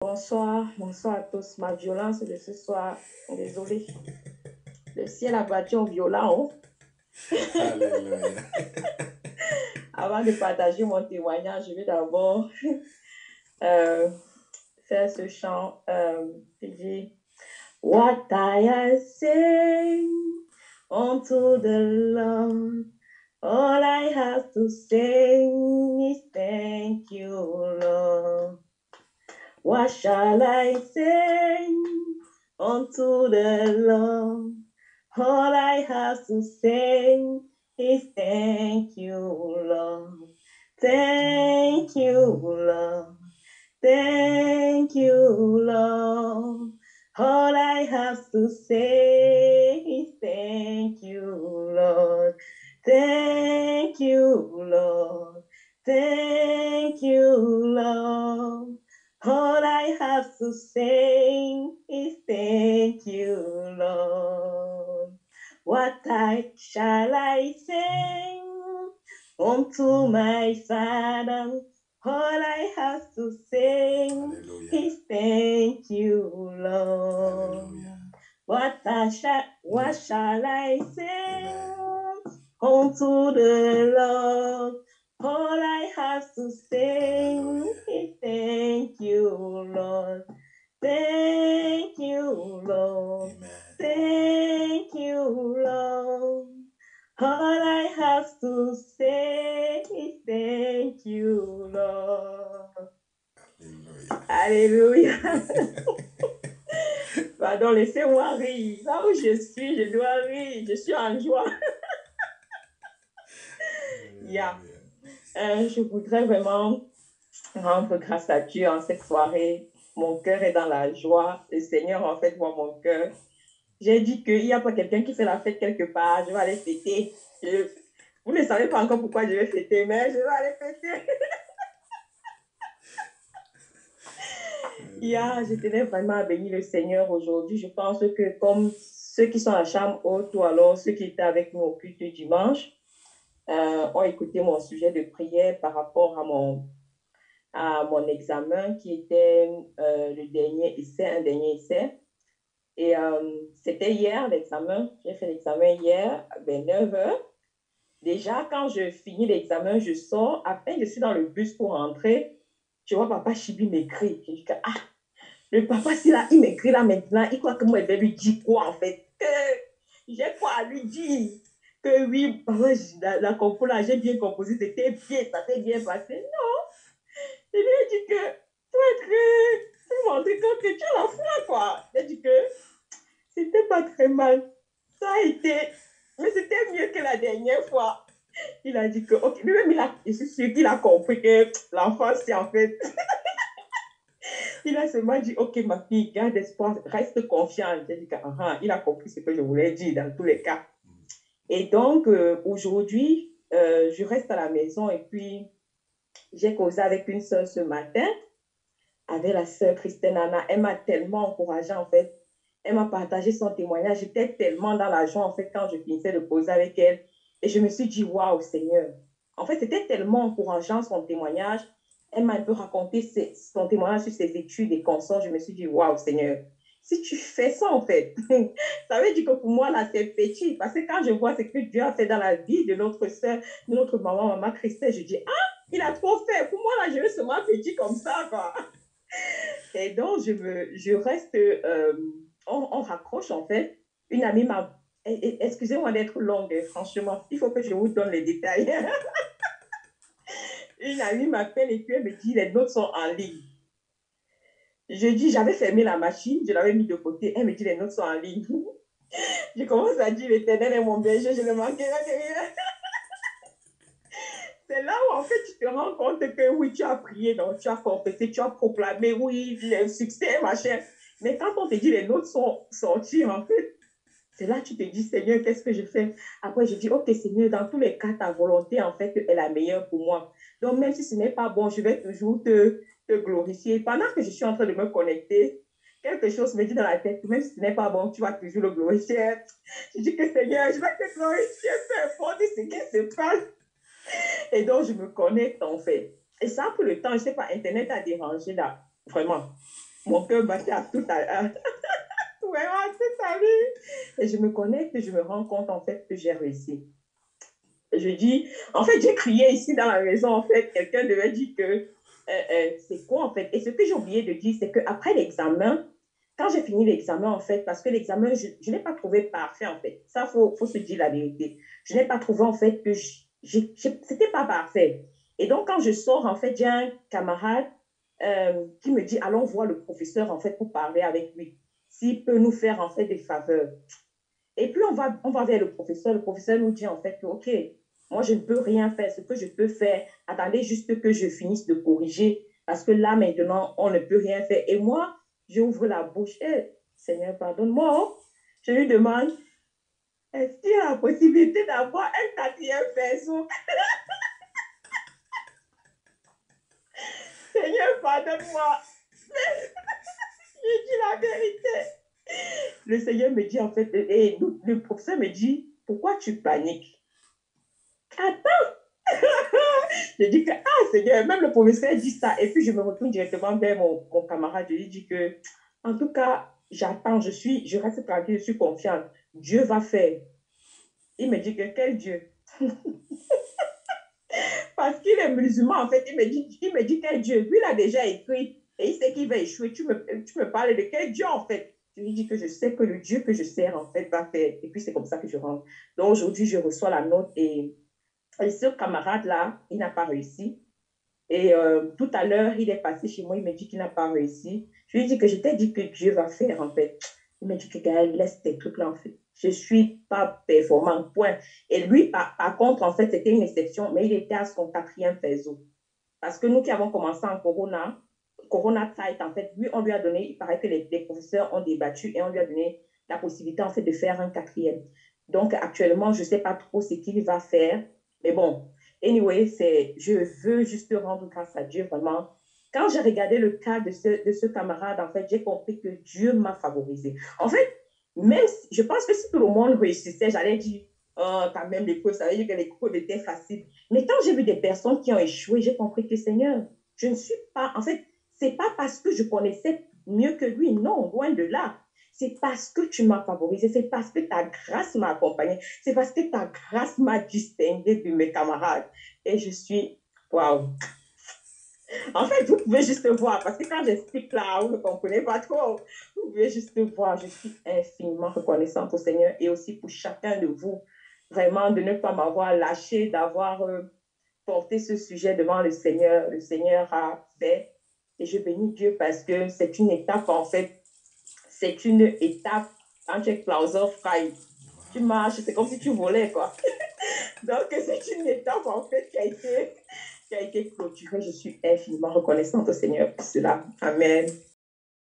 Bonsoir à tous. Ma violence de ce soir, désolé. Le ciel a battu en violent. Alléluia. Avant de partager mon témoignage, je vais d'abord euh, faire ce chant qui dit What I sing unto the Lord, all I have to sing is thank you, Lord. What shall I sing unto the Lord? All I have to say is thank you, Lord. Thank you, Lord. Thank you, Lord. All I have to say is thank you, Lord. Thank you, Lord. Thank you, Lord. All I have to say is thank you, Lord. What shall I say unto my Father? All I have to say Alléluia. is thank you, Lord. Alléluia. What shall I say Amen. unto the Lord? All I have to say Hallelujah. is thank you, Lord. Thank you, Lord. Amen. Thank you, Lord. All I have to say is thank you, Lord. Alléluia. Alléluia. Pardon, laissez-moi rire. Là où je suis, je dois rire. Je suis en joie. Yeah. Je voudrais vraiment rendre grâce à Dieu en cette soirée. Mon cœur est dans la joie. Le Seigneur, en fait, voit mon cœur. J'ai dit qu'il n'y a pas quelqu'un qui fait la fête quelque part. Je vais aller fêter. Vous ne savez pas encore pourquoi je vais fêter, mais je vais aller fêter. Je tenais vraiment à bénir le Seigneur aujourd'hui. Je pense que comme ceux qui sont à la chambre haute ou alors ceux qui étaient avec nous au culte du dimanche ont écouté mon sujet de prière par rapport à mon examen qui était le dernier essai, un dernier essai. Et c'était hier l'examen. J'ai fait l'examen hier à 9h. Déjà, quand je finis l'examen, je sors. À peine je suis dans le bus pour rentrer, je vois papa Chibi m'écrit. Je dis que, le papa, il m'écrit là maintenant, il croit que moi, je vais lui dire quoi en fait? J'ai quoi à lui dire? Que oui, papa, la compo là, j'ai bien composé, c'était bien, ça s'est bien passé. Non, je lui ai dit que, pour montrer que tu as la foi, quoi. J'ai dit que c'était pas très mal. Ça a été, mais c'était mieux que la dernière fois. Il a dit que, ok, lui-même, je suis sûr qu'il a compris que l'enfant, c'est en fait. Il a seulement dit, ok, ma fille, garde espoir, reste confiante. J'ai dit que, il a compris ce que je voulais dire dans tous les cas. Et donc, aujourd'hui, je reste à la maison et puis j'ai causé avec une soeur ce matin, avec la soeur Christine Anna. Elle m'a tellement encouragée, en fait. Elle m'a partagé son témoignage. J'étais tellement dans la joie, en fait, quand je finissais de causer avec elle. Et je me suis dit, waouh, Seigneur. En fait, c'était tellement encourageant son témoignage. Elle m'a un peu raconté son témoignage sur ses études et consorts. Je me suis dit, waouh, Seigneur, si tu fais ça, en fait, ça veut dire que pour moi, là, c'est petit. Parce que quand je vois ce que Dieu a fait dans la vie de notre soeur, de notre maman Christelle, je dis, il a trop fait. Pour moi, là, je veux seulement petit comme ça, quoi. Et donc, je reste, on raccroche en fait. Une amie m'a, excusez-moi d'être longue, franchement, il faut que je vous donne les détails. Une amie m'appelle et puis elle me dit, les notes sont en ligne. Je dis, j'avais fermé la machine, je l'avais mis de côté. Elle me dit, les notes sont en ligne. Je commence à dire, l'Éternel est mon berger, je ne manquerai de rien. C'est là où en fait tu te rends compte que oui, tu as prié, donc tu as confessé, tu as proclamé, oui, le succès, machin. Mais quand on te dit les notes sont sorties, en fait, c'est là que tu te dis, Seigneur, qu'est-ce que je fais? Après, je dis, ok, Seigneur, dans tous les cas, ta volonté, en fait, est la meilleure pour moi. Donc, même si ce n'est pas bon, je vais toujours te glorifier. Pendant que je suis en train de me connecter, quelque chose me dit dans la tête, même si ce n'est pas bon, tu vas toujours le glorifier. Je dis que Seigneur, je vais te glorifier, peu importe ce qui se passe. Et donc, je me connecte, en fait. Et ça, pour le temps, je ne sais pas, Internet a dérangé là, vraiment. Mon cœur battait à tout à l'heure. Vraiment, c'est ça. Et je me connecte et je me rends compte, en fait, que j'ai réussi. Je dis, en fait, j'ai crié ici dans la maison, en fait, quelqu'un devait dire que c'est quoi, en fait. Et ce que j'ai oublié de dire, c'est qu'après l'examen, quand j'ai fini l'examen, en fait, parce que l'examen, je n'ai pas trouvé parfait, en fait. Ça, faut se dire la vérité. Je n'ai pas trouvé, en fait, que c'était pas parfait. Et donc, quand je sors, en fait, j'ai un camarade qui me dit, allons voir le professeur, en fait, pour parler avec lui, s'il peut nous faire, en fait, des faveurs. Et puis, on va vers le professeur. Le professeur nous dit en fait que, OK, moi, je ne peux rien faire. Ce que je peux faire, attendez juste que je finisse de corriger. Parce que là, maintenant, on ne peut rien faire. Et moi, j'ouvre la bouche. Eh, Seigneur, pardonne-moi. Oh. Je lui demande, est-ce qu'il y a la possibilité d'avoir un quatrième personne? Seigneur, pardonne-moi. Je dis la vérité. Le Seigneur me dit en fait, et le professeur me dit, pourquoi tu paniques? Attends. Je dis que, ah Seigneur, même le professeur dit ça. Et puis je me retourne directement vers mon camarade. Je lui dis que, en tout cas, j'attends, je reste tranquille, je suis confiante. Dieu va faire. Il me dit que, quel Dieu? Parce qu'il est musulman, en fait. Il me dit quel Dieu? Lui, il a déjà écrit et il sait qu'il va échouer. Tu me parles de quel Dieu, en fait? Je lui dis que je sais que le Dieu que je sers, en fait, va faire. Et puis c'est comme ça que je rentre. Donc aujourd'hui, je reçois la note et ce camarade-là, il n'a pas réussi. Et tout à l'heure, il est passé chez moi, il me dit qu'il n'a pas réussi. Je lui ai dit que je t'ai dit que Dieu va faire, en fait. Il m'a dit que Gaël, laisse tes trucs là, en fait. Je ne suis pas performant, point. Et lui, par contre, en fait, c'était une exception, mais il était à son quatrième faisceau. Parce que nous qui avons commencé en Corona Tight, en fait, lui, on lui a donné, il paraît que les professeurs ont débattu et on lui a donné la possibilité, en fait, de faire un quatrième. Donc, actuellement, je ne sais pas trop ce qu'il va faire. Mais bon, anyway, je veux juste rendre grâce à Dieu, vraiment. Quand j'ai regardé le cas de ce camarade, en fait, j'ai compris que Dieu m'a favorisé. En fait, même si, je pense que si tout le monde réussissait, j'allais dire, oh, quand même, les cours, ça veut dire que les cours étaient faciles. Mais quand j'ai vu des personnes qui ont échoué, j'ai compris que Seigneur, je ne suis pas, en fait, c'est pas parce que je connaissais mieux que lui, non, loin de là. C'est parce que tu m'as favorisé, c'est parce que ta grâce m'a accompagné, c'est parce que ta grâce m'a distingué de mes camarades. Et je suis, waouh. En fait, vous pouvez juste voir, parce que quand j'explique là, vous ne comprenez pas trop. Vous pouvez juste voir, je suis infiniment reconnaissante au Seigneur et aussi pour chacun de vous, vraiment de ne pas m'avoir lâché, d'avoir porté ce sujet devant le Seigneur. Le Seigneur a fait. Et je bénis Dieu parce que c'est une étape, en fait, c'est une étape quand tu es frei. Tu marches, c'est comme si tu volais, quoi. Donc, c'est une étape, en fait, qui a été clôturée. Je suis infiniment reconnaissante au Seigneur pour cela. Amen.